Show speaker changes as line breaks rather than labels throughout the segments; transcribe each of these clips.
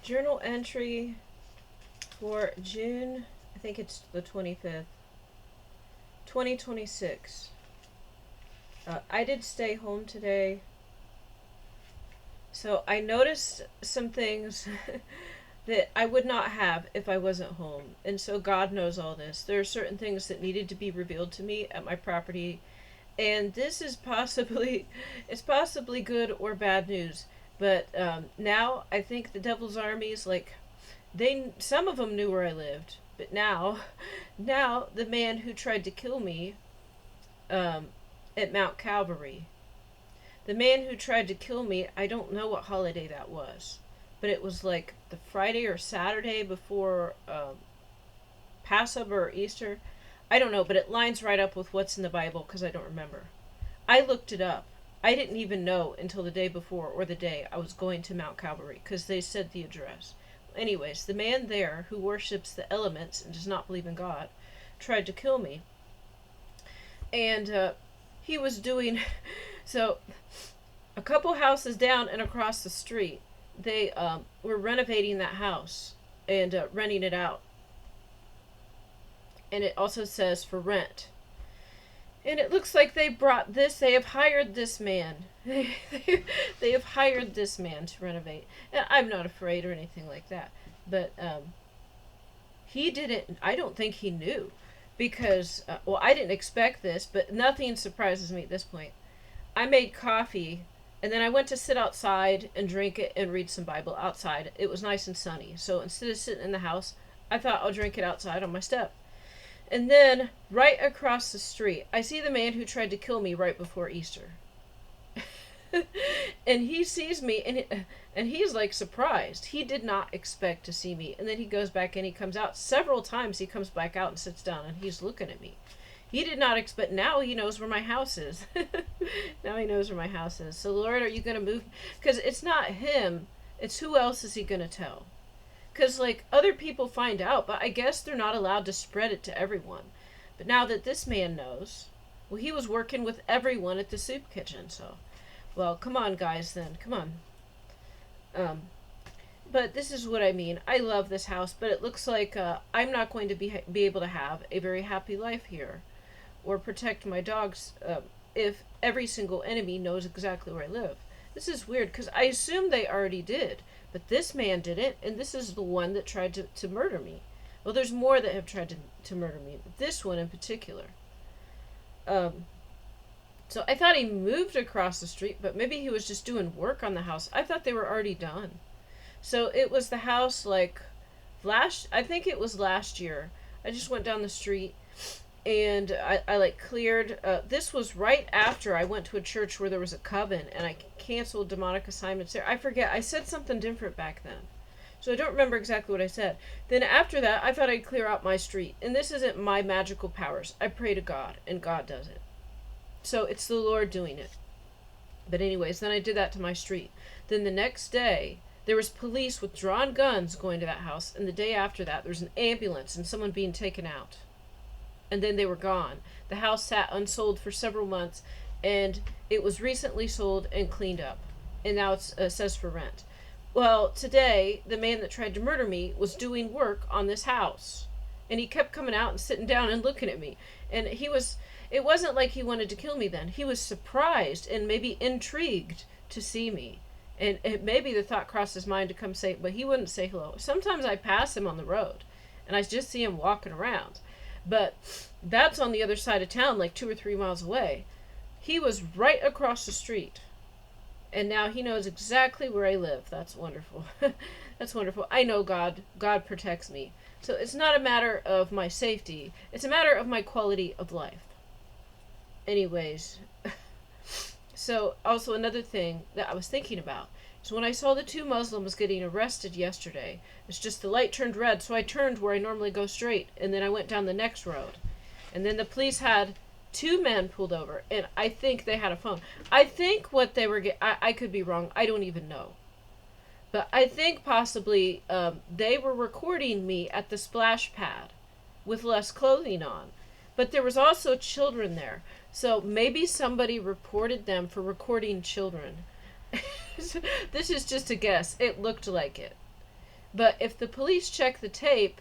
Journal entry for June, I think it's the 25th, 2026. I did stay home today, so I noticed some things that I would not have if I wasn't home. And so God knows all this. There are certain things that needed to be revealed to me at my property, and this is possibly it's possibly good or bad news. But now I think the devil's armies, like, they, some of them knew where I lived, but now the man who tried to kill me um, at Mount Calvary, the man who tried to kill me, I don't know what holiday that was, but it was like the Friday or Saturday before Passover or Easter. I don't know, but it lines right up with what's in the Bible because I don't remember. I looked it up. I didn't even know until the day before or the day I was going to Mount Calvary because they said the address. Anyways, the man there who worships the elements and does not believe in God tried to kill me. And he was doing so a couple houses down and across the street. They were renovating that house and renting it out. And it also says for rent. And it looks like they brought this, they have hired this man. They have hired this man to renovate. And I'm not afraid or anything like that. But he didn't, I don't think he knew. Because, well, I didn't expect this, but nothing surprises me at this point. I made coffee, and then I went to sit outside and drink it and read some Bible outside. It was nice and sunny. So instead of sitting in the house, I thought I'll drink it outside on my step. And then, right across the street, I see the man who tried to kill me right before Easter. And he sees me, and he's like surprised. He did not expect to see me. And then he goes back and he comes out. Several times he comes back out and sits down, and he's looking at me. He did not expect. Now he knows where my house is. Now he knows where my house is. So, Lord, are you going to move? Because it's not him. It's who else is he going to tell? Because, like, other people find out, but I guess they're not allowed to spread it to everyone. But now that this man knows, well, he was working with everyone at the soup kitchen, so, well, come on, guys, then. Come on. But this is what I mean. I love this house, but it looks like I'm not going to be able to have a very happy life here or protect my dogs if every single enemy knows exactly where I live. This is weird, because I assumed they already did. But this man didn't, and this is the one that tried to murder me. Well, there's more that have tried to murder me. This one in particular. So I thought he moved across the street, but maybe he was just doing work on the house. I thought they were already done. So it was the house, like, I think it was last year. I just went down the street, and I like cleared, this was right after I went to a church where there was a coven, and I canceled demonic assignments there. I forget, I said something different back then, so I don't remember exactly what I said. Then after that, I thought I'd clear out my street, and this isn't my magical powers. I pray to God, and God does it. So it's the Lord doing it. But anyways, then I did that to my street. Then the next day, there was police with drawn guns going to that house, and the day after that, there was an ambulance and someone being taken out. And then they were gone. The house sat unsold for several months, and it was recently sold and cleaned up. And now it says for rent. Well, today, the man that tried to murder me was doing work on this house. And he kept coming out and sitting down and looking at me. And it wasn't like he wanted to kill me then. He was surprised and maybe intrigued to see me. And maybe the thought crossed his mind to come say, but he wouldn't say hello. Sometimes I pass him on the road, and I just see him walking around. But that's on the other side of town, like 2 or 3 miles away. He was right across the street. And now he knows exactly where I live. That's wonderful. That's wonderful. I know God. God protects me. So it's not a matter of my safety. It's a matter of my quality of life. Anyways. So also another thing that I was thinking about is when I saw the 2 Muslims getting arrested yesterday, it's just the light turned red, so I turned where I normally go straight, and then I went down the next road. And then the police had 2 men pulled over, and I think they had a phone. I think what they were I could be wrong. I don't even know. But I think possibly they were recording me at the splash pad with less clothing on. But there was also children there. So maybe somebody reported them for recording children. This is just a guess. It looked like it. But if the police check the tape,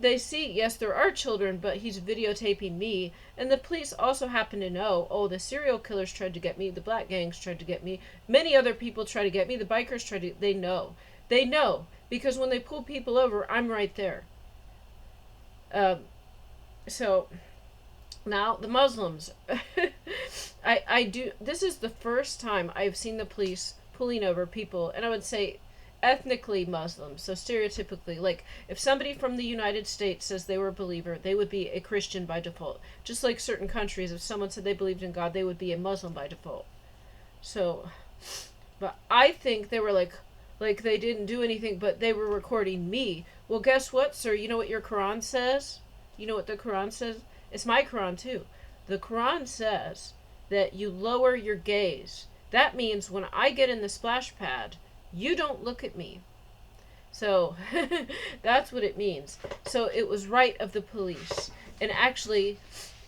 they see, yes, there are children, but he's videotaping me. And the police also happen to know, oh, the serial killers tried to get me, the black gangs tried to get me, many other people try to get me, the bikers try to, they know. They know, because when they pull people over, I'm right there. So, now, the Muslims. I do, this is the first time I've seen the police pulling over people, and I would say ethnically Muslim, so stereotypically, like if somebody from the United States says they were a believer, they would be a Christian by default. Just like certain countries, if someone said they believed in God, they would be a Muslim by default. So, but I think they were like they didn't do anything, but they were recording me. Well, guess what, sir? You know what your Quran says? You know what the Quran says? It's my Quran too. The Quran says that you lower your gaze. That means when I get in the splash pad, you don't look at me. So that's what it means. So it was right of the police. And actually,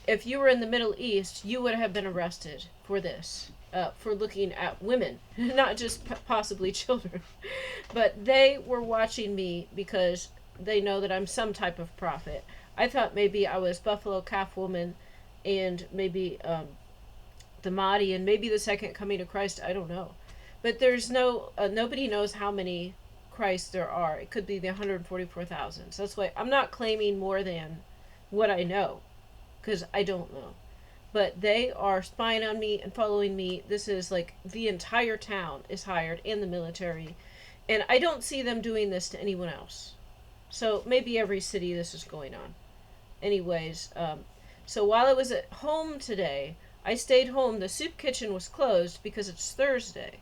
if you were in the Middle East, you would have been arrested for this. For looking at women, not just possibly children. But they were watching me because they know that I'm some type of prophet. I thought maybe I was Buffalo Calf Woman and maybe the Mahdi and maybe the second coming of Christ. I don't know. But there's no, nobody knows how many Christs there are. It could be the 144,000. So that's why I'm not claiming more than what I know, because I don't know. But they are spying on me and following me. This is like the entire town is hired and the military. And I don't see them doing this to anyone else. So maybe every city this is going on. Anyways, so while I was at home today, I stayed home. The soup kitchen was closed because it's Thursday.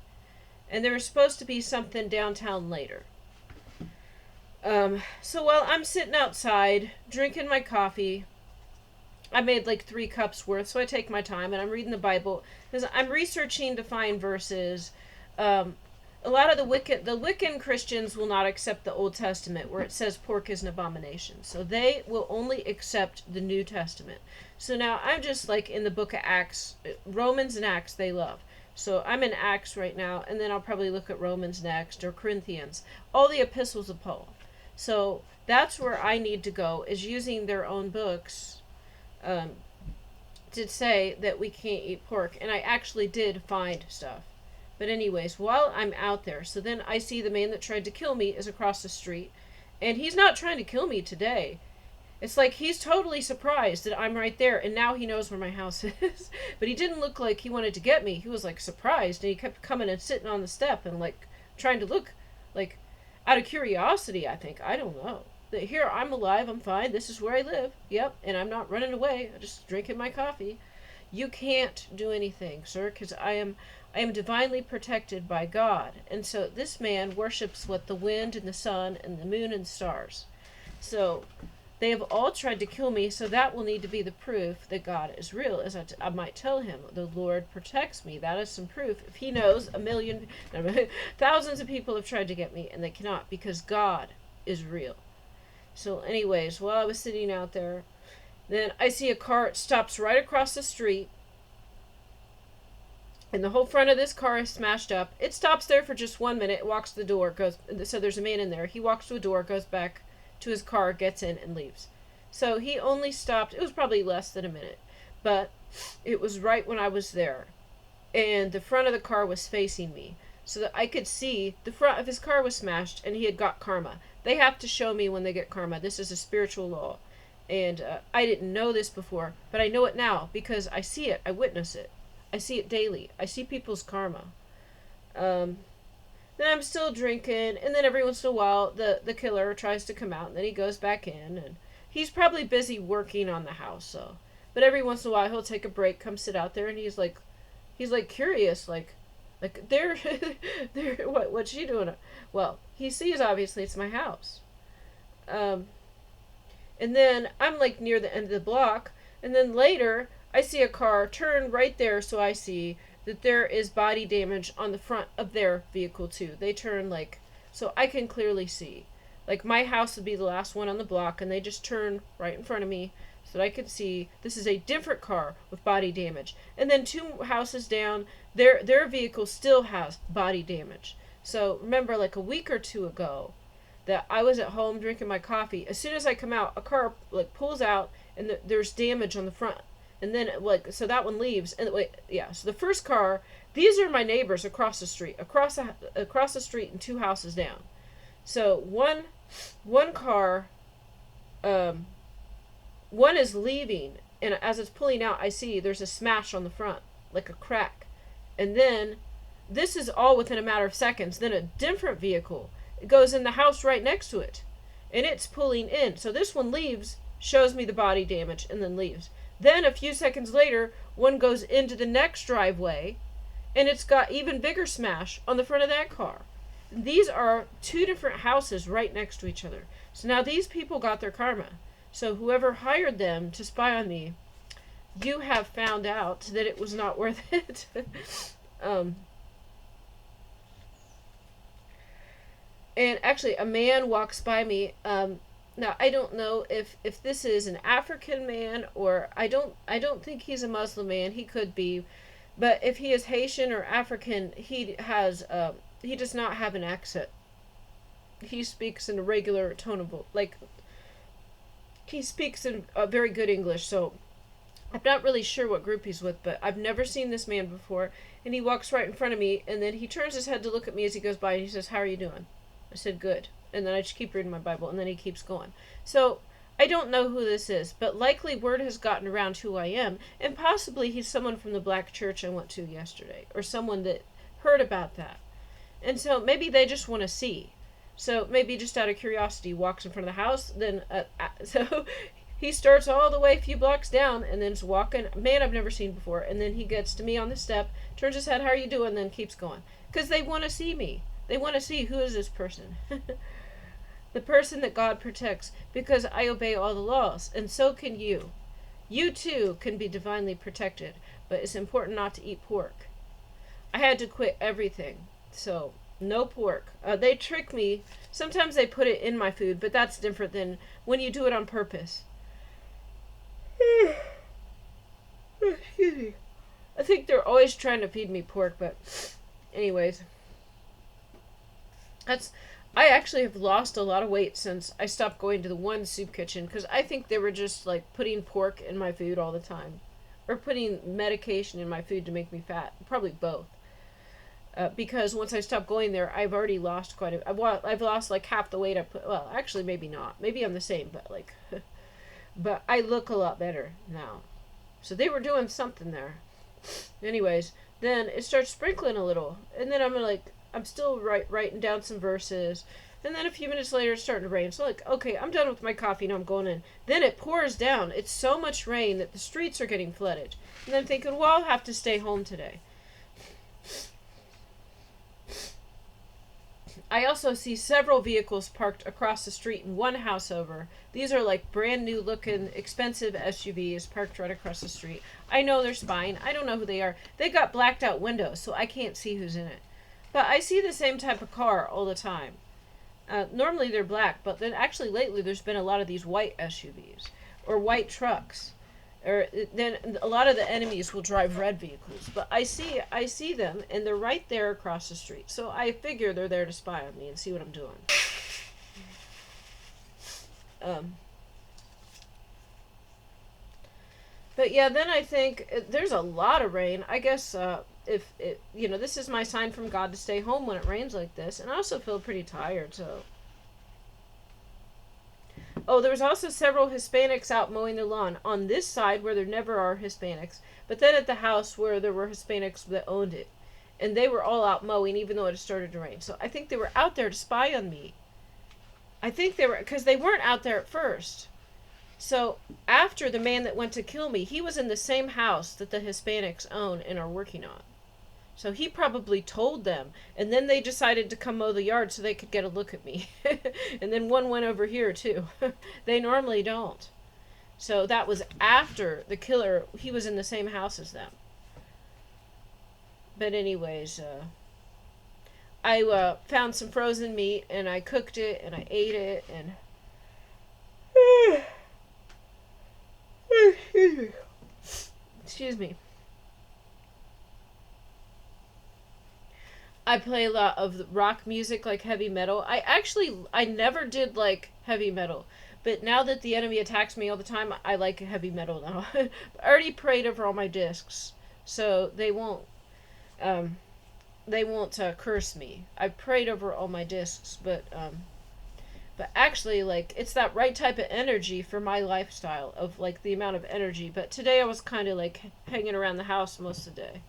And there was supposed to be something downtown later. So while I'm sitting outside, drinking my coffee, I made like 3 cups worth, so I take my time, and I'm reading the Bible, because I'm researching to find verses. A lot of the Wiccan Christians will not accept the Old Testament, where it says pork is an abomination. So they will only accept the New Testament. So now I'm just like in the book of Acts. Romans and Acts they love. So I'm in Acts right now, and then I'll probably look at Romans next, or Corinthians. All the epistles of Paul. So that's where I need to go, is using their own books to say that we can't eat pork. And I actually did find stuff. But anyways, while I'm out there, so then I see the man that tried to kill me is across the street. And he's not trying to kill me today. It's like he's totally surprised that I'm right there, and now he knows where my house is. But he didn't look like he wanted to get me. He was like surprised, and he kept coming and sitting on the step and like trying to look like out of curiosity, I think. I don't know. That here, I'm alive, I'm fine, this is where I live. Yep, and I'm not running away. I'm just drinking my coffee. You can't do anything, sir, because I am divinely protected by God. And so this man worships what the wind and the sun and the moon and the stars. So they have all tried to kill me, so that will need to be the proof that God is real. As I might tell him, the Lord protects me. That is some proof. If he knows thousands of people have tried to get me, and they cannot, because God is real. So anyways, while I was sitting out there, then I see a car. It stops right across the street, and the whole front of this car is smashed up. It stops there for just 1 minute, walks to the door, goes, so there's a man in there. He walks to a door, goes back to his car, gets in, and leaves. So he only stopped, it was probably less than a minute, but it was right when I was there. And the front of the car was facing me, so that I could see the front of his car was smashed, and he had got karma. They have to show me when they get karma. This is a spiritual law. And I didn't know this before, but I know it now because I see it. I witness it. I see it daily. I see people's karma. Then I'm still drinking, and then every once in a while, the killer tries to come out, and then he goes back in, and he's probably busy working on the house, so. But every once in a while, he'll take a break, come sit out there, and he's like curious, like they're what's she doing? Well, he sees obviously it's my house. And then I'm like near the end of the block, and then later I see a car turn right there, so I see that there is body damage on the front of their vehicle too. They turn like, so I can clearly see. Like my house would be the last one on the block, and they just turn right in front of me so that I could see this is a different car with body damage. And then 2 houses down, their vehicle still has body damage. So remember, like a week or 2 ago, that I was at home drinking my coffee. As soon as I come out, a car like pulls out, and there's damage on the front. And then like so that one leaves, and wait, yeah. So the first car, these are my neighbors across the street, across the street and two houses down. So one car, um, one is leaving, and as it's pulling out, I see there's a smash on the front, like a crack, and then this is all within a matter of seconds. Then a different vehicle goes in the house right next to it, and it's pulling in. So this one leaves, shows me the body damage, and then leaves. Then a few seconds later, one goes into the next driveway, and it's got even bigger smash on the front of that car. These are two different houses right next to each other. So now these people got their karma. So whoever hired them to spy on me, you have found out that it was not worth it. And actually, a man walks by me. Now I don't know if this is an African man, or I don't think he's a Muslim man. He could be, but if he is Haitian or African, he does not have an accent. He speaks in a regular tone of like. He speaks in a very good English, so I'm not really sure what group he's with, but I've never seen this man before. And he walks right in front of me, and then he turns his head to look at me as he goes by, and he says, "How are you doing?" I said, "Good." And then I just keep reading my Bible, and then he keeps going. So I don't know who this is, but likely word has gotten around who I am, and possibly he's someone from the black church I went to yesterday, or someone that heard about that. And so maybe they just want to see. So maybe just out of curiosity, walks in front of the house. Then, so he starts all the way a few blocks down, and then is walking. Man, I've never seen before. And then he gets to me on the step, turns his head, "How are you doing?" And then keeps going. Because they want to see me. They want to see, who is this person? The person that God protects, because I obey all the laws. And so can you. You too can be divinely protected. But it's important not to eat pork. I had to quit everything. So no pork. They trick me. Sometimes they put it in my food, but that's different than when you do it on purpose. Excuse me. I think they're always trying to feed me pork, but anyways. I actually have lost a lot of weight since I stopped going to the one soup kitchen, because I think they were just like putting pork in my food all the time. Or putting medication in my food to make me fat. Probably both. Because once I stopped going there, I've already lost I've lost like half the weight I put. Well, actually, maybe not. Maybe I'm the same, but like, but I look a lot better now. So they were doing something there. Anyways, then it starts sprinkling a little, and then I'm still writing down some verses, and then a few minutes later it's starting to rain. So like, okay, I'm done with my coffee, now I'm going in. Then it pours down. It's so much rain that the streets are getting flooded. And I'm thinking, well, I'll have to stay home today. I also see several vehicles parked across the street and one house over. These are like brand new looking, expensive SUVs parked right across the street. I know they're spying. I don't know who they are. They got blacked out windows, so I can't see who's in it. But I see the same type of car all the time. Normally they're black, but then actually lately there's been a lot of these white SUVs or white trucks. Or then a lot of the enemies will drive red vehicles, but I see them, and they're right there across the street. So I figure they're there to spy on me and see what I'm doing. But yeah, then I think there's a lot of rain. I guess if it, this is my sign from God to stay home when it rains like this, and I also feel pretty tired. So. Oh, there was also several Hispanics out mowing the lawn on this side where there never are Hispanics, but then at the house where there were Hispanics that owned it, and they were all out mowing even though it had started to rain. So I think they were out there to spy on me. I think they were, because they weren't out there at first. So after the man that went to kill me, he was in the same house that the Hispanics own and are working on. So he probably told them, and then they decided to come mow the yard so they could get a look at me. And then one went over here too. They normally don't. So that was after the killer, he was in the same house as them. But anyways, I found some frozen meat, and I cooked it, and I ate it, and... Excuse me. I play a lot of rock music, like heavy metal. I never did like heavy metal, but now that the enemy attacks me all the time, I like heavy metal now. I already prayed over all my discs, so um, they won't curse me. I prayed over all my discs, but actually, like, it's that right type of energy for my lifestyle of like the amount of energy. But today I was kind of like hanging around the house most of the day.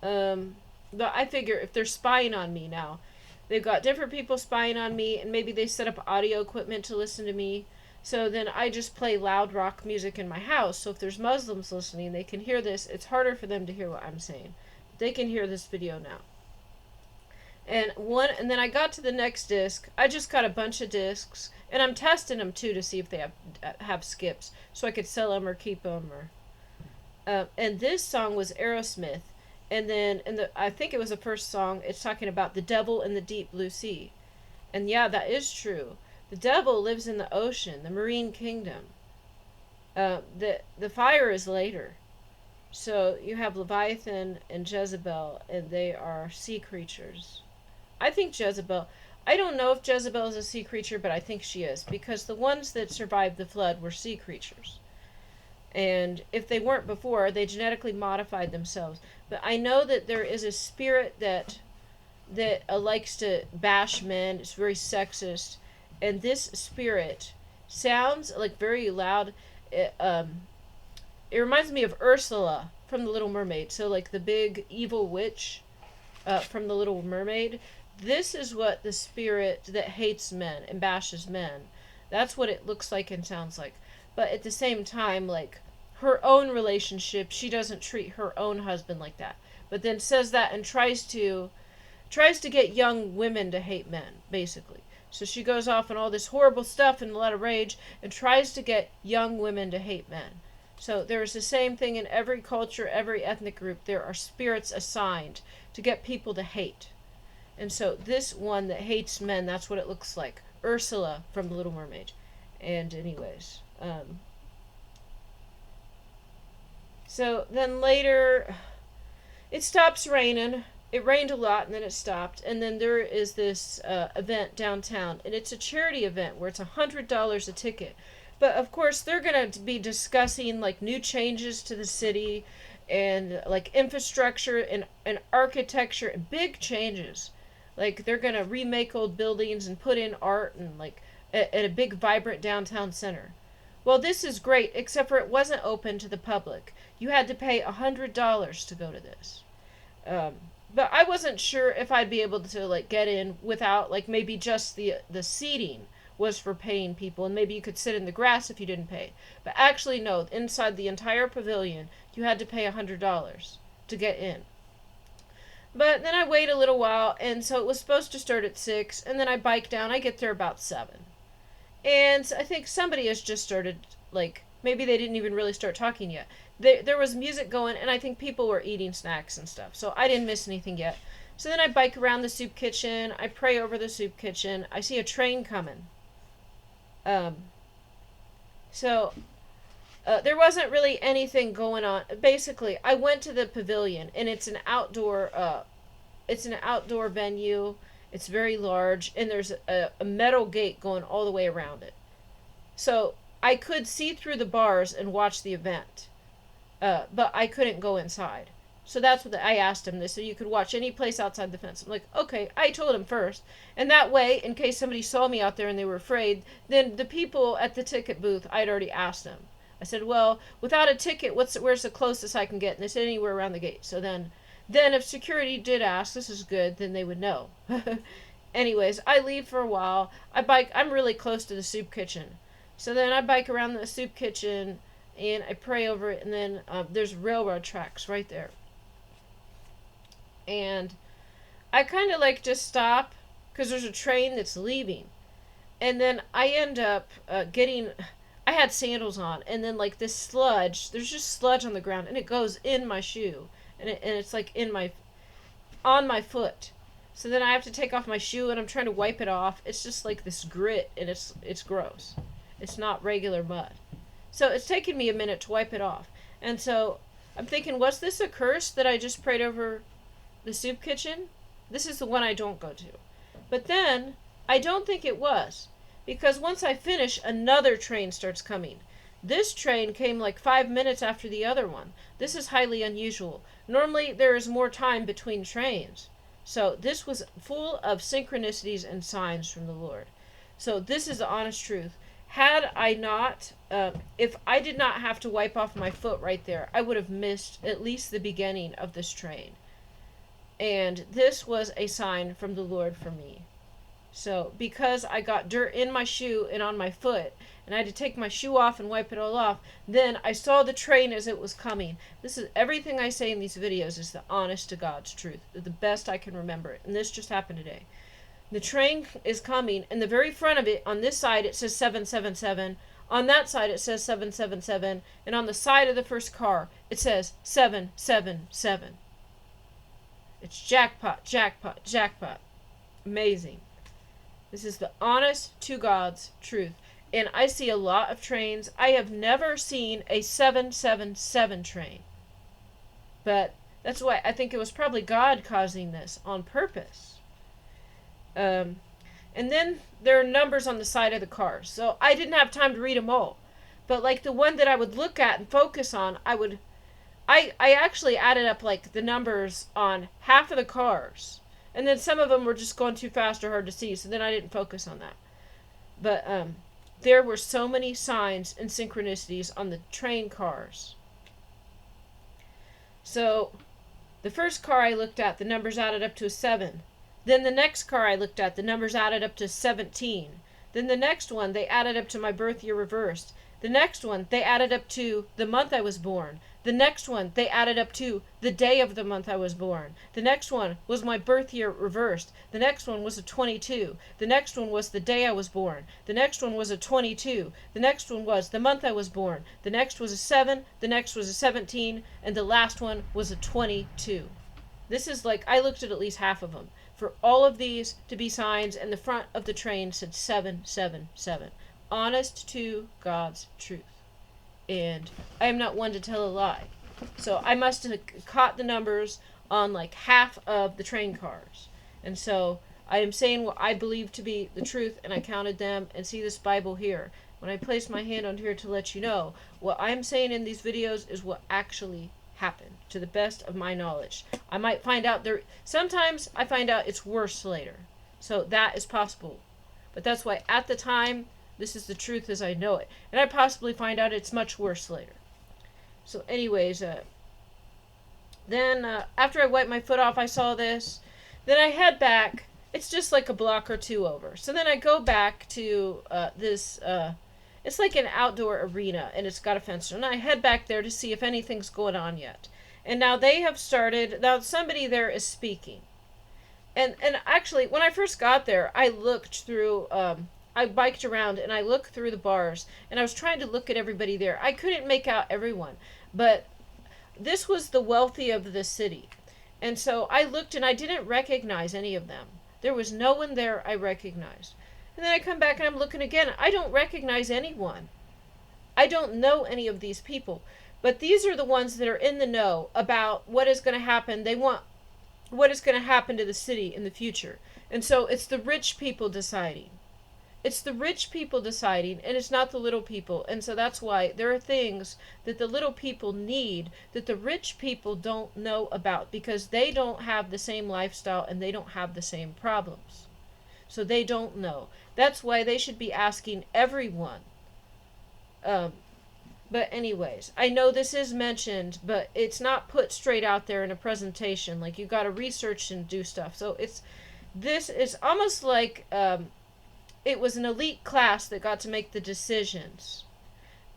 Um, but I figure if they're spying on me now, they've got different people spying on me, and maybe they set up audio equipment to listen to me. So then I just play loud rock music in my house. So if there's Muslims listening, they can hear this. It's harder for them to hear what I'm saying. They can hear this video now. And then I got to the next disc. I just got a bunch of discs, and I'm testing them too to see if they have skips, so I could sell them or keep them. And this song was Aerosmith, and then I think it was the first song. It's talking about the devil in the deep blue sea, and yeah, that is true. The devil lives in the ocean, the marine kingdom. The fire is later. So you have Leviathan and Jezebel, and they are sea creatures. I think Jezebel. I don't know if Jezebel is a sea creature, but I think she is, because the ones that survived the flood were sea creatures. And if they weren't before, they genetically modified themselves. But I know that there is a spirit that likes to bash men. It's very sexist, and this spirit sounds like very loud. It reminds me of Ursula from The Little Mermaid. So like the big evil witch from The Little Mermaid. This is what the spirit that hates men and bashes men, that's what it looks like and sounds like. But at the same time, like, her own relationship, she doesn't treat her own husband like that. But then says that and tries to get young women to hate men, basically. So she goes off on all this horrible stuff and a lot of rage and tries to get young women to hate men. So there's the same thing in every culture, every ethnic group. There are spirits assigned to get people to hate. And so this one that hates men, that's what it looks like. Ursula from The Little Mermaid. And anyways, so then later, it stops raining. It rained a lot, and then it stopped. And then there is this event downtown, and it's a charity event where it's $100 a ticket. But of course, they're going to be discussing like new changes to the city, and like infrastructure and architecture, and big changes. Like, they're going to remake old buildings and put in art and like a big vibrant downtown center. Well, this is great, except for it wasn't open to the public. You had to pay $100 to go to this. But I wasn't sure if I'd be able to like get in without, like, maybe just the seating was for paying people, and maybe you could sit in the grass if you didn't pay. But actually, no, inside the entire pavilion, you had to pay $100 to get in. But then I wait a little while, and so it was supposed to start at 6, and then I bike down. I get there about 7. And I think somebody has just started, like, maybe they didn't even really start talking yet. There was music going, and I think people were eating snacks and stuff, so I didn't miss anything yet. So then I bike around the soup kitchen. I pray over the soup kitchen. I see a train coming. So there wasn't really anything going on. Basically, I went to the pavilion, and it's an outdoor venue. It's very large, and there's a metal gate going all the way around it. So I could see through the bars and watch the event, but I couldn't go inside. So that's what I asked him. They said you could watch any place outside the fence. I'm like, okay. I told him first, and that way, in case somebody saw me out there and they were afraid, then the people at the ticket booth, I'd already asked them. I said, well, without a ticket, where's the closest I can get? And they said anywhere around the gate. So then if security did ask, this is good, then they would know. Anyways, I leave for a while. I'm really close to the soup kitchen. So then I bike around the soup kitchen, and I pray over it, and then there's railroad tracks right there. And I kind of like just stop, because there's a train that's leaving. And then I end up I had sandals on, and then like this sludge, there's just sludge on the ground, and it goes in my shoe, and it's like on my foot. So then I have to take off my shoe, and I'm trying to wipe it off. It's just like this grit, and it's gross. It's not regular mud. So it's taken me a minute to wipe it off. And so I'm thinking, was this a curse that I just prayed over the soup kitchen? This is the one I don't go to. But then, I don't think it was. Because once I finish, another train starts coming. This train came like 5 minutes after the other one. This is highly unusual. Normally, there is more time between trains. So this was full of synchronicities and signs from the Lord. So this is the honest truth. Had I not, if I did not have to wipe off my foot right there, I would have missed at least the beginning of this train. And this was a sign from the Lord for me. So because I got dirt in my shoe and on my foot, and I had to take my shoe off and wipe it all off, then I saw the train as it was coming. This is everything I say in these videos is the honest to God's truth, the best I can remember it. And this just happened today. The train is coming, and the very front of it, on this side it says 777, on that side it says 777, and on the side of the first car it says 777. It's jackpot, jackpot, jackpot. Amazing. This is the honest to God's truth. And I see a lot of trains. I have never seen a 777 train. But that's why I think it was probably God causing this on purpose. And then there are numbers on the side of the cars. So I didn't have time to read them all. But like the one that I would look at and focus on, I actually added up like the numbers on half of the cars. And then some of them were just going too fast or hard to see, so then I didn't focus on that. But there were so many signs and synchronicities on the train cars. So the first car I looked at, the numbers added up to a 7. Then the next car I looked at, the numbers added up to 17. Then the next one, they added up to my birth year reversed. The next one, they added up to the month I was born. The next one, they added up to the day of the month I was born. The next one was my birth year reversed. The next one was a 22. The next one was the day I was born. The next one was a 22. The next one was the month I was born. The next was a 7. The next was a 17. And the last one was a 22. This is like, I looked at least half of them. For all of these to be signs, and the front of the train said 777. Honest to God's truth. And I am not one to tell a lie. So I must have caught the numbers on like half of the train cars. And so I am saying what I believe to be the truth, and I counted them, and see this Bible here. When I place my hand on here to let you know, what I'm saying in these videos is what actually happened, to the best of my knowledge. I might find out there, sometimes I find out it's worse later. So that is possible. But that's why at the time, this is the truth as I know it. And I possibly find out it's much worse later. So anyways, then after I wiped my foot off, I saw this. Then I head back. It's just like a block or two over. So then I go back to this, it's like an outdoor arena, and it's got a fence. And I head back there to see if anything's going on yet. And now they have started, now somebody there is speaking. And actually, when I first got there, I looked through, I biked around and I looked through the bars, and I was trying to look at everybody there. I couldn't make out everyone, but this was the wealthy of the city. And so I looked and I didn't recognize any of them. There was no one there I recognized. And then I come back and I'm looking again. I don't recognize anyone. I don't know any of these people. But these are the ones that are in the know about what is going to happen. They want what is going to happen to the city in the future. And so it's the rich people deciding. It's the rich people deciding, and it's not the little people. And so that's why there are things that the little people need that the rich people don't know about, because they don't have the same lifestyle and they don't have the same problems. So they don't know. That's why they should be asking everyone. But anyways, I know this is mentioned, but it's not put straight out there in a presentation. Like, you got to research and do stuff. So this is almost like it was an elite class that got to make the decisions.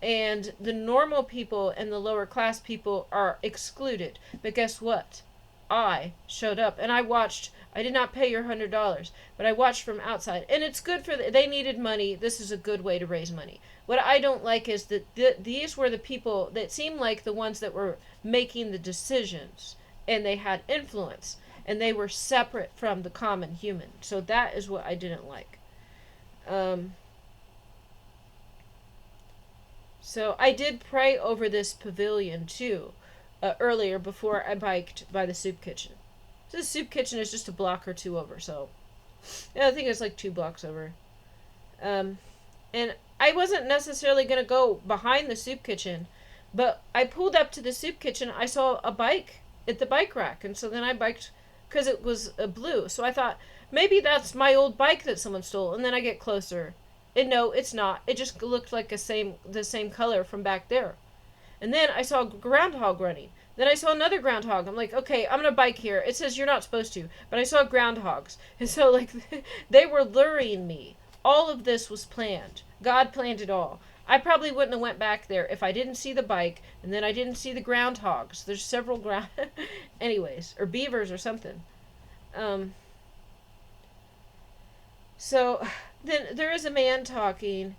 And the normal people and the lower class people are excluded. But guess what? I showed up and I watched. I did not pay your $100, but I watched from outside. And it's good for they needed money. This is a good way to raise money. What I don't like is that these were the people that seemed like the ones that were making the decisions, and they had influence, and they were separate from the common human. So that is what I didn't like. So I did pray over this pavilion too, earlier before I biked by the soup kitchen. The soup kitchen is just a block or two over, so yeah, I think it's like 2 blocks over. And I wasn't necessarily gonna go behind the soup kitchen, but I pulled up to the soup kitchen. I saw a bike at the bike rack, and so then I biked because it was blue. So I thought maybe that's my old bike that someone stole. And then I get closer, and no, it's not. It just looked like the same color from back there. And then I saw a groundhog running. Then I saw another groundhog. I'm like, okay, I'm gonna bike here. It says you're not supposed to, but I saw groundhogs, and so like they were luring me. All of this was planned. God planned it all. I probably wouldn't have went back there if I didn't see the bike, and then I didn't see the groundhogs. There's several anyways, or beavers or something. So then there is a man talking,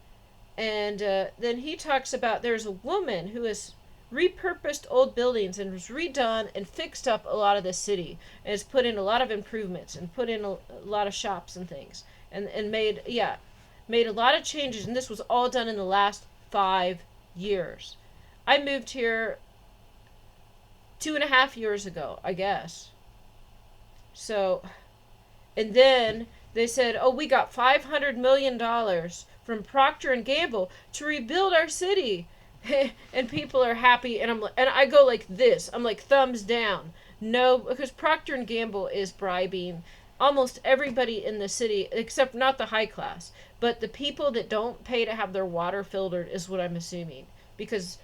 and then he talks about there's a woman who has repurposed old buildings and was redone and fixed up a lot of the city, and has put in a lot of improvements and put in a lot of shops and things, and made a lot of changes, and this was all done in the last 5 years. I moved here 2.5 years ago, I guess. So, and then they said, oh, we got $500 million from Procter and Gamble to rebuild our city. And people are happy, and I go like this. I'm like, thumbs down. No, because Procter and Gamble is bribing almost everybody in the city, except not the high class, but the people that don't pay to have their water filtered is what I'm assuming. Because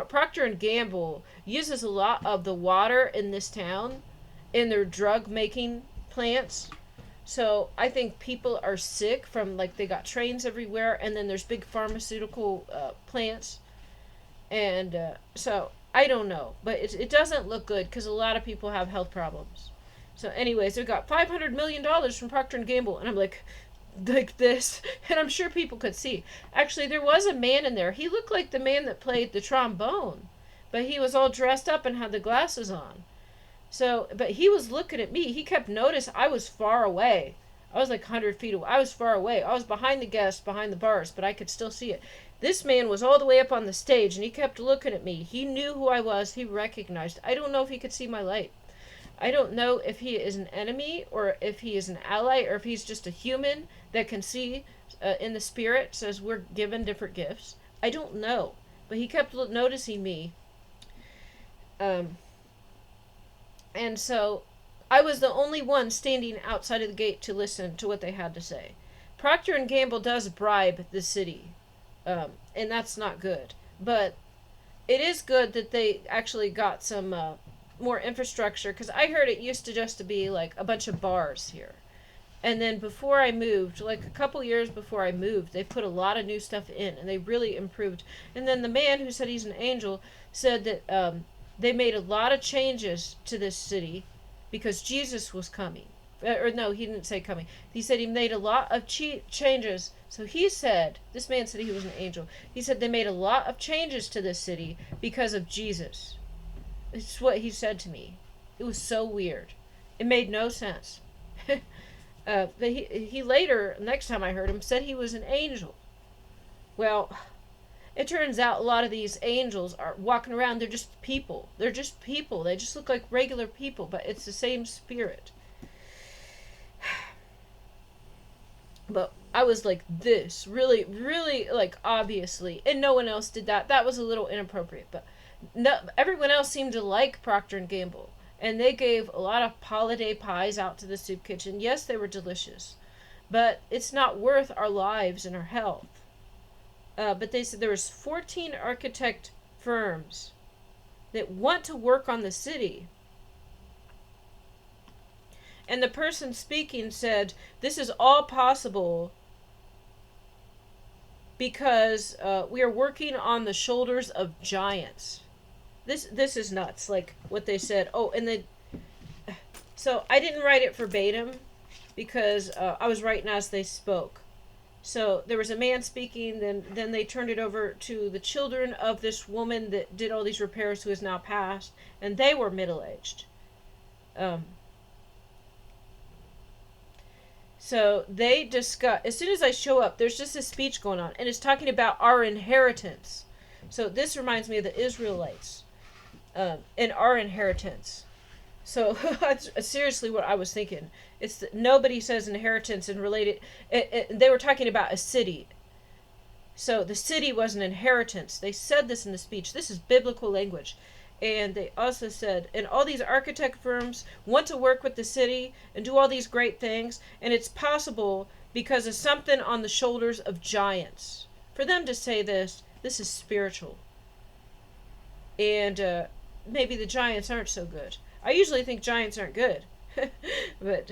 Procter and Gamble uses a lot of the water in this town in their drug making plants. So I think people are sick from, like, they got trains everywhere, and then there's big pharmaceutical plants. And so I don't know, but it doesn't look good because a lot of people have health problems. So anyways, they got $500 million from Procter and Gamble, and I'm like this, and I'm sure people could see. Actually, there was a man in there. He looked like the man that played the trombone, but he was all dressed up and had the glasses on. So, but he was looking at me. He kept notice I was far away. I was like 100 feet away. I was far away. I was behind the guests, behind the bars, but I could still see it. This man was all the way up on the stage, and he kept looking at me. He knew who I was. He recognized. I don't know if he could see my light. I don't know if he is an enemy or if he is an ally or if he's just a human that can see in the spirit, says we're given different gifts. I don't know. But he kept noticing me. And so I was the only one standing outside of the gate to listen to what they had to say. Procter and Gamble does bribe the city. And that's not good. But it is good that they actually got some more infrastructure, because I heard it used to just to be like a bunch of bars here. And then before I moved, like a couple years before I moved, they put a lot of new stuff in, and they really improved. And then the man who said he's an angel said that they made a lot of changes to this city because Jesus was coming. Or no, he didn't say coming. He said he made a lot of changes. So he said, this man said he was an angel. He said they made a lot of changes to this city because of Jesus. It's what he said to me. It was so weird. It made no sense. But he later, next time I heard him, said he was an angel. Well, it turns out a lot of these angels are walking around. They're just people. They're just people. They just look like regular people, but it's the same spirit. But I was like this, really, really, like, obviously, and no one else did that. That was a little inappropriate, but no, everyone else seemed to like Procter and Gamble, and they gave a lot of holiday pies out to the soup kitchen. Yes, they were delicious, but it's not worth our lives and our health. But they said there was 14 architect firms that want to work on the city. And the person speaking said, this is all possible because we are working on the shoulders of giants. This is nuts, like what they said. Oh, and so I didn't write it verbatim because I was writing as they spoke. So there was a man speaking, then they turned it over to the children of this woman that did all these repairs who has now passed, and they were middle-aged. So they discuss, as soon as I show up, there's just a speech going on, and it's talking about our inheritance. So this reminds me of the Israelites and our inheritance. So that's seriously what I was thinking. It's that nobody says inheritance and related. They were talking about a city. So the city was an inheritance. They said this in the speech. This is biblical language. And they also said, and all these architect firms want to work with the city and do all these great things. And it's possible because of something on the shoulders of giants. For them to say this is spiritual. And maybe the giants aren't so good. I usually think giants aren't good. But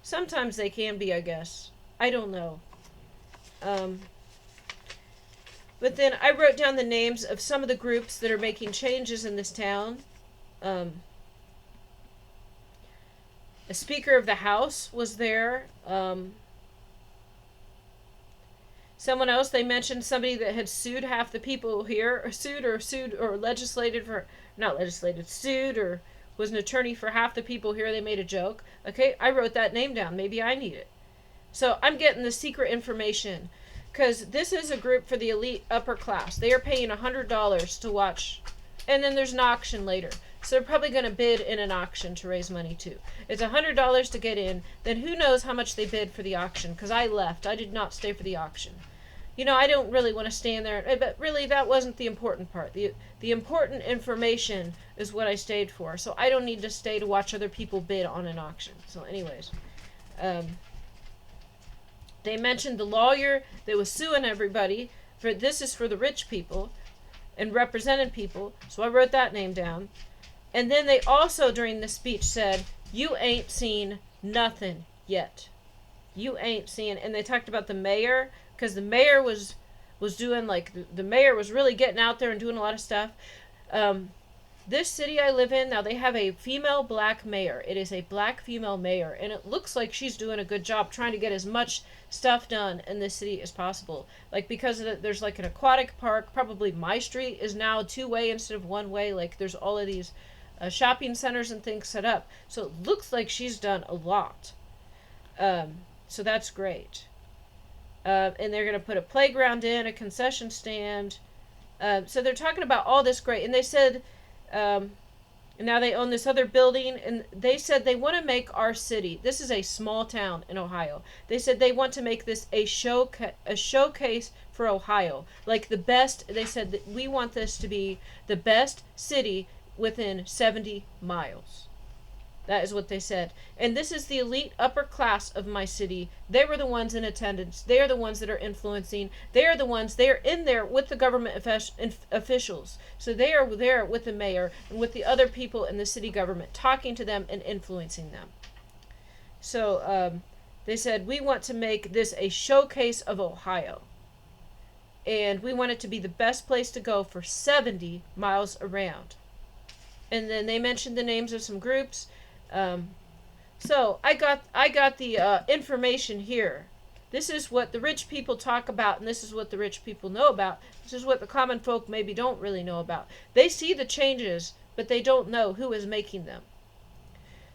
sometimes they can be, I guess. I don't know. But then I wrote down the names of some of the groups that are making changes in this town. A Speaker of the House was there. Someone else, they mentioned somebody that had sued half the people here, or sued or legislated for, not legislated, sued or was an attorney for half the people here. They made a joke. Okay, I wrote that name down. Maybe I need it. So I'm getting the secret information. Because this is a group for the elite upper class. They are paying $100 to watch. And then there's an auction later. So they're probably going to bid in an auction to raise money too. It's $100 to get in. Then who knows how much they bid for the auction. Because I left. I did not stay for the auction. You know, I don't really want to stand there. But really, that wasn't the important part. The important information is what I stayed for. So I don't need to stay to watch other people bid on an auction. So anyways. They mentioned the lawyer that was suing everybody. This is for the rich people and represented people. So I wrote that name down. And then they also, during the speech, said, you ain't seen nothing yet. You ain't seen. And they talked about the mayor, because the mayor was doing, like, the mayor was really getting out there and doing a lot of stuff. This city I live in, now they have a female black mayor. It is a black female mayor, and it looks like she's doing a good job trying to get as much stuff done in this city as possible. Like, because there's like an aquatic park, probably my street is now 2-way instead of 1-way. Like, there's all of these shopping centers and things set up. So it looks like she's done a lot. So that's great. And they're going to put a playground in, a concession stand. So they're talking about all this great, and they said, now they own this other building, and they said they want to make our city, this is a small town in Ohio, they said they want to make this a showcase for Ohio, like the best. They said that we want this to be the best city within 70 miles. That is what they said. And this is the elite upper class of my city. They were the ones in attendance. They are the ones that are influencing. They are in there with the government officials. So they are there with the mayor and with the other people in the city government, talking to them and influencing them. So they said, we want to make this a showcase of Ohio. And we want it to be the best place to go for 70 miles around. And then they mentioned the names of some groups. So I got the information here. This is what the rich people talk about, and this is what the rich people know about. This is what the common folk maybe don't really know about. They see the changes, but they don't know who is making them.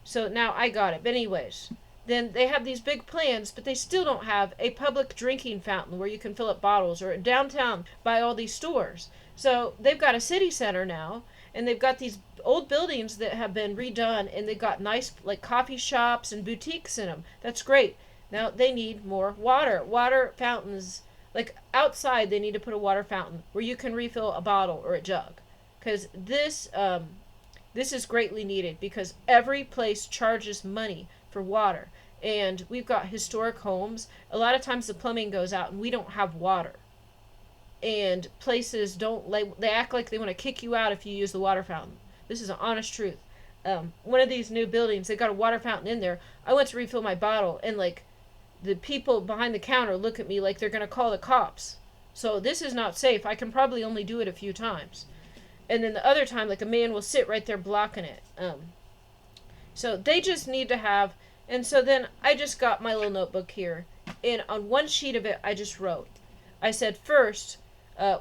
So now I got it. But anyways, then they have these big plans, but they still don't have a public drinking fountain where you can fill up bottles, or downtown by all these stores. So they've got a city center now, and they've got these old buildings that have been redone, and they've got nice, like, coffee shops and boutiques in them. That's great. Now they need more water fountains. Like, outside they need to put a water fountain where you can refill a bottle or a jug, because this is greatly needed, because every place charges money for water, and we've got historic homes. A lot of times the plumbing goes out and we don't have water, and places they act like they want to kick you out if you use the water fountain. This is an honest truth. One of these new buildings, they got a water fountain in there. I went to refill my bottle, and like, the people behind the counter look at me like they're going to call the cops. So this is not safe. I can probably only do it a few times. And then the other time, like, a man will sit right there blocking it. So they just need to have, and so then I just got my little notebook here, and on one sheet of it I just wrote, I said, first,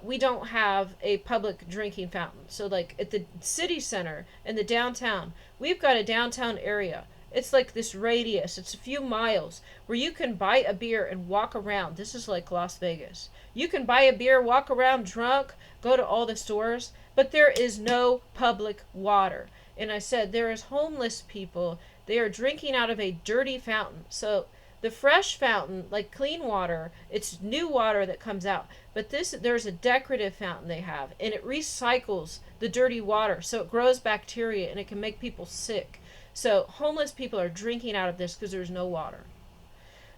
we don't have a public drinking fountain. So, like, at the city center and the downtown, we've got a downtown area. It's like this radius. It's a few miles where you can buy a beer and walk around. This is like Las Vegas. You can buy a beer, walk around drunk, go to all the stores, but there is no public water. and I said, there is homeless people. They are drinking out of a dirty fountain. So the fresh fountain, like clean water, it's new water that comes out. But there's a decorative fountain they have, and it recycles the dirty water. So it grows bacteria, and it can make people sick. So homeless people are drinking out of this because there's no water.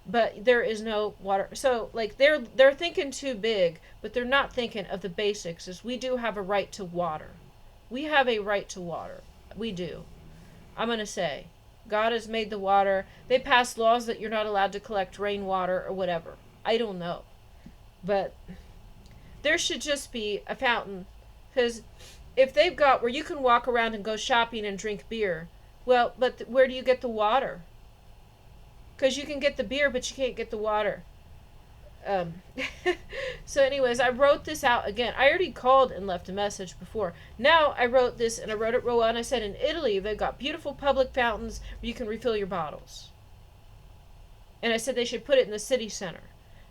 But there is no water. So like they're thinking too big, but they're not thinking of the basics. Is we do have a right to water. We have a right to water. We do. I'm going to say God has made the water. They passed laws that you're not allowed to collect rainwater or whatever. I don't know. But there should just be a fountain. Because if they've got where you can walk around and go shopping and drink beer, well, but where do you get the water? Because you can get the beer, but you can't get the water. Um, so anyways, I wrote this out again. I already called and left a message before. Now I wrote this, and I wrote it real well, and I said in Italy they've got beautiful public fountains where you can refill your bottles. And I said they should put it in the city center.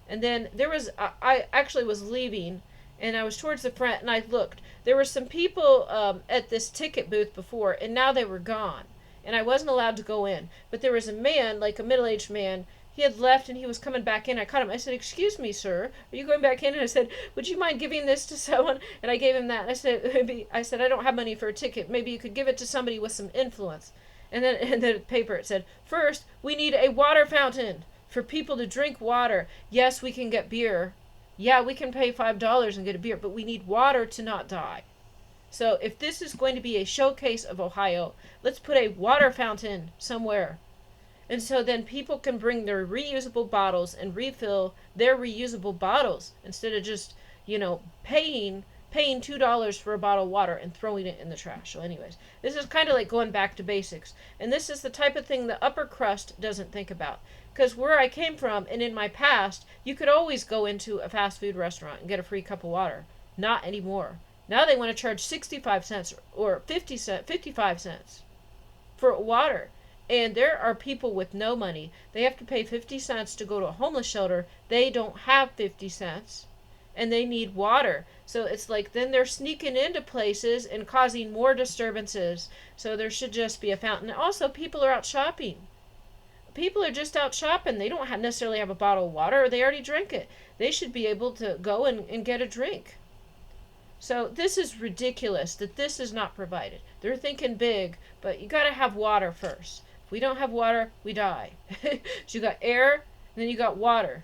And then there was, I actually was leaving, and I was towards the front, and I looked. There were some people at this ticket booth before, and now they were gone. And I wasn't allowed to go in. But there was a man, like a middle-aged man. He had left and he was coming back in. I caught him. I said, "Excuse me, sir. Are you going back in?" And I said, "Would you mind giving this to someone?" And I gave him that. And I said, "I don't have money for a ticket. Maybe you could give it to somebody with some influence." And then in the paper it said, "First, we need a water fountain for people to drink water. Yes, we can get beer. Yeah, we can pay $5 and get a beer, but we need water to not die." So if this is going to be a showcase of Ohio, let's put a water fountain somewhere. And so then people can bring their reusable bottles and refill their reusable bottles instead of just, paying $2 for a bottle of water and throwing it in the trash. So anyways, this is kind of like going back to basics. And this is the type of thing the upper crust doesn't think about. Because where I came from and in my past, you could always go into a fast food restaurant and get a free cup of water. Not anymore. Now they want to charge 65 cents or 55 cents for water. And there are people with no money. They have to pay 50 cents to go to a homeless shelter. They don't have 50 cents. And they need water. So it's like then they're sneaking into places and causing more disturbances. So there should just be a fountain. Also, people are out shopping. People are just out shopping. They don't necessarily have a bottle of water, or they already drink it. They should be able to go and get a drink. So this is ridiculous that this is not provided. They're thinking big, but you got to have water first. If we don't have water, we die. So you got air, and then you got water.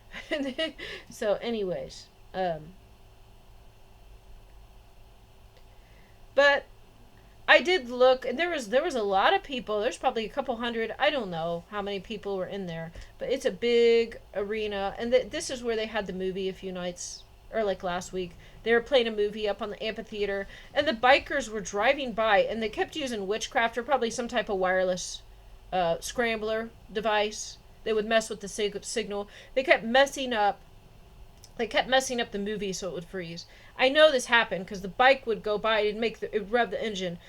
So anyways, but I did look, and there was a lot of people. There's probably a couple hundred. I don't know how many people were in there, but it's a big arena, and this is where they had the movie a few nights, or like last week. They were playing a movie up on the amphitheater, and the bikers were driving by, and they kept using witchcraft or probably some type of wireless scrambler device. They would mess with the signal. They kept messing up the movie so it would freeze. I know this happened because the bike would go by, it would rev the engine,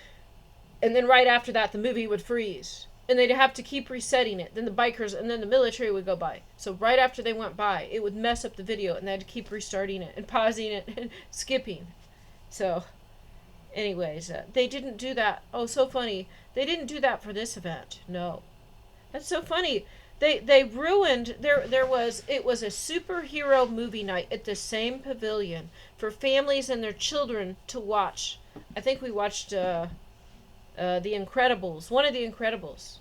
and then right after that the movie would freeze. And they'd have to keep resetting it. Then the bikers and then the military would go by. So right after they went by, it would mess up the video, and they had to keep restarting it and pausing it and skipping. So, anyways, they didn't do that. Oh, so funny. They didn't do that for this event. No. That's so funny. They ruined, it was a superhero movie night at the same pavilion for families and their children to watch. I think we watched The Incredibles, one of The Incredibles.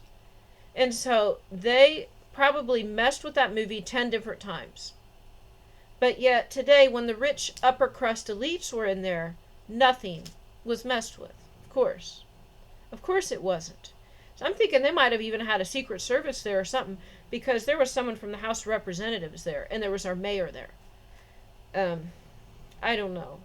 And so they probably messed with that movie 10 different times. But yet today, when the rich upper crust elites were in there, nothing was messed with. Of course. Of course it wasn't. So I'm thinking they might have even had a Secret Service there or something, because there was someone from the House of Representatives there, and there was our mayor there. I don't know.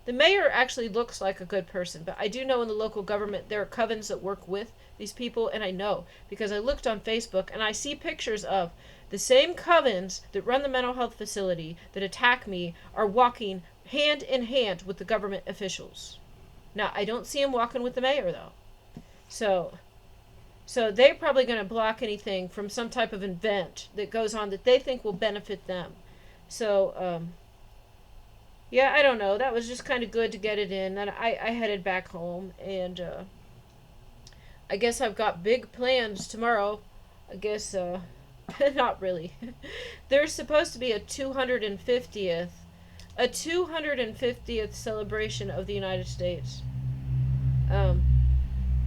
The mayor actually looks like a good person, but I do know in the local government there are covens that work with these people, and I know because I looked on Facebook and I see pictures of the same covens that run the mental health facility that attack me are walking hand in hand with the government officials. Now, I don't see them walking with the mayor, though. So they're probably going to block anything from some type of event that goes on that they think will benefit them. So, yeah, I don't know. That was just kind of good to get it in. And I headed back home. And I guess I've got big plans tomorrow. I guess, not really. There's supposed to be a 250th celebration of the United States. Um,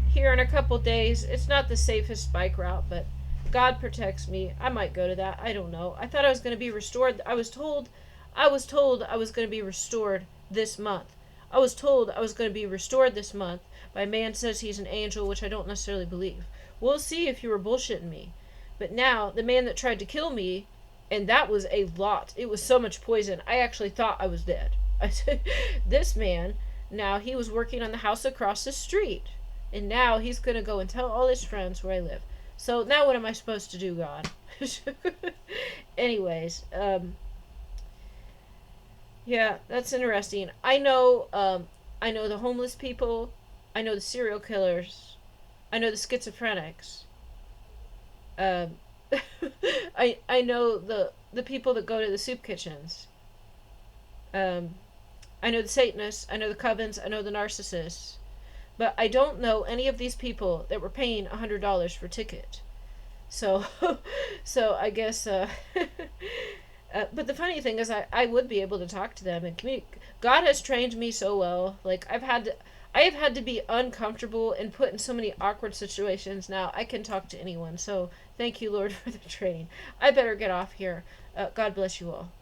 Here in a couple days. It's not the safest bike route, but God protects me. I might go to that. I don't know. I thought I was going to be restored. I was told I was going to be restored this month. I was told I was going to be restored this month by a man says he's an angel, which I don't necessarily believe. We'll see if you were bullshitting me. But now, the man that tried to kill me, and that was a lot. It was so much poison. I actually thought I was dead. This man, now he was working on the house across the street. And now he's going to go and tell all his friends where I live. So now what am I supposed to do, God? Anyways, yeah, that's interesting. I know the homeless people. I know the serial killers. I know the schizophrenics. Um, I know the people that go to the soup kitchens. Um, I know the Satanists. I know the covens. I know the narcissists. But I don't know any of these people that were paying $100 for a ticket. So, so I guess. But the funny thing is, I would be able to talk to them and communicate. God has trained me so well. Like I have had to be uncomfortable and put in so many awkward situations. Now I can talk to anyone. So thank you, Lord, for the training. I better get off here. God bless you all.